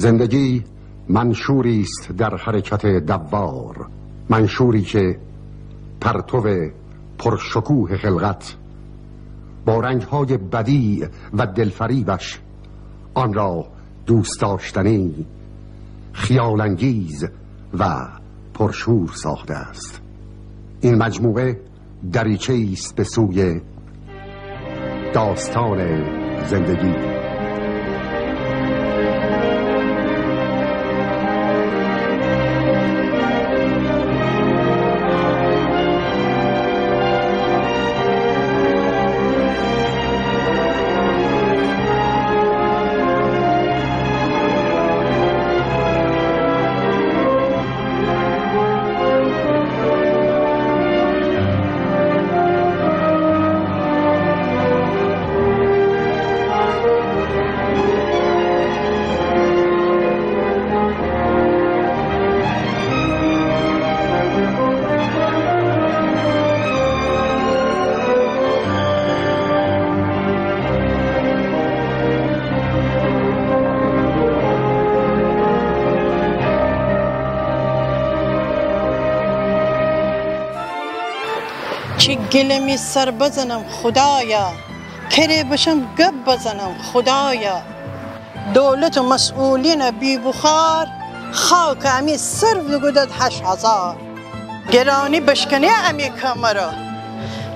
زندگی منشوری است در حرکت دوار، منشوری که پرتو پرشکوه خلقت با رنگ‌های بدیع و دلفریبش آن را دوست داشتنی، خیال‌انگیز و پرشور ساخته است. این مجموعه دریچه است به سوی داستان زندگی. چی گلمی سر بزنم خدایا، کری بشم گب بزنم خدایا. دولت و مسئولین بی بخار، خاک امی صرف گدد 8000. گرانی بشکنی امی کمرا،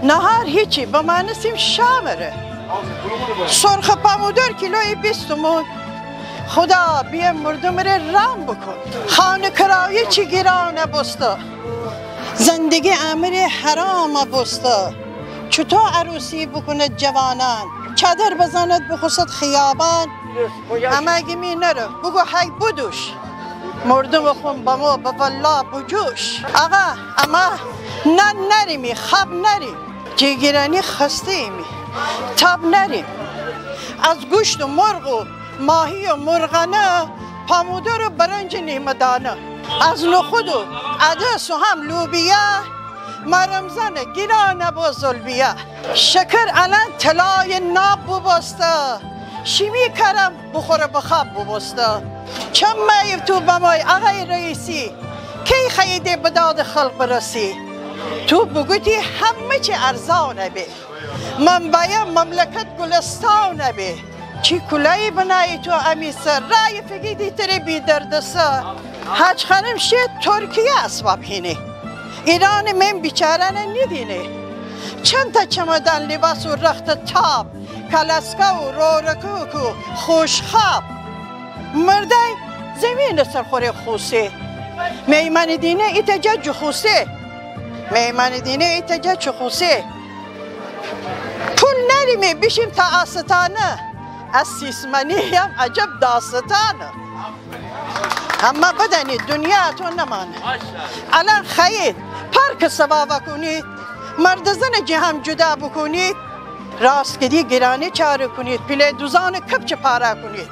نهار هیچی با من نسیم شامره. سرخ پامودر کیلوی 20 تومن، خدا بیا مردم ره رام بکن. خانه کرایه چی گرانه بسته، زندگی امر حرام بسته. چطور عروسی بکنه جوانان، چادر بزند بخوست خیابان. اما اگه می نره بگو های بدوش، مردم خون با ما به والله بجوش. آقا اما نه نریمی خواب نریم، جگرانی خسته ایمی تاب نریم. از گوشت و مرغ و ماهی و مرغانه، پامودر و برنج نیمدانه. از نخود و عدس و هم لوبیا، مرمزن گیرانه با زلبیا. شکر الان طلای ناب ببسته، شیمی کرم بخوره بخواب ببسته. چم مایب تو بمای آقای رئیسی، کی خیده بداد خلق برسی. تو بگوتی همه چی ارزانه بی، من باید مملکت گلستانه بی. چی کلایی بنایی تو امیسر، رای فگیدی تری بی دردسه. حج خانم شید ترکیه اسباب هینه، ایران من بیچاره ندینه. چند تا چمدان لباس و رخت تاب، کلاسکا و رورکوک و خوشخواب. مرده زمین سرخور خوسه، میمن دینه ایتجا خوسه، میمن دینه ایتجا خوسه. پول نریمه بشیم تا آستانه، از سیسمنی هم عجب داستانه. اما بدنی دنیا تو نمانه. الان خیید پارک سوا کنید، مرد زن جهم جدا بکنید، راست کدی گرانی چاره کنید، پیله دوزان کپچ پاره کنید.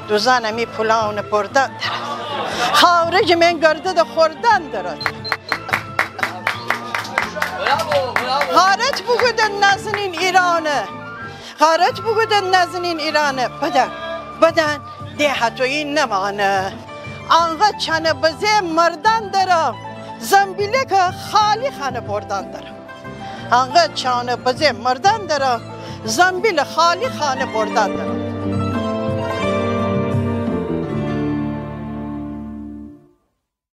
دوزان امی پولان بردن دارد، خارج من گرده خوردن دارد. غارت بگودن نزنین ایرانه، غارت بگودن نزنین ایرانه. بدن دیهاتویی نمانه. آنگاه چنه بزه مردن دارم، زنبیله که خالی خانه بردن دارم. آنگاه چنه بزه مردن دارم، زنبیل خالی خانه بردن دارم.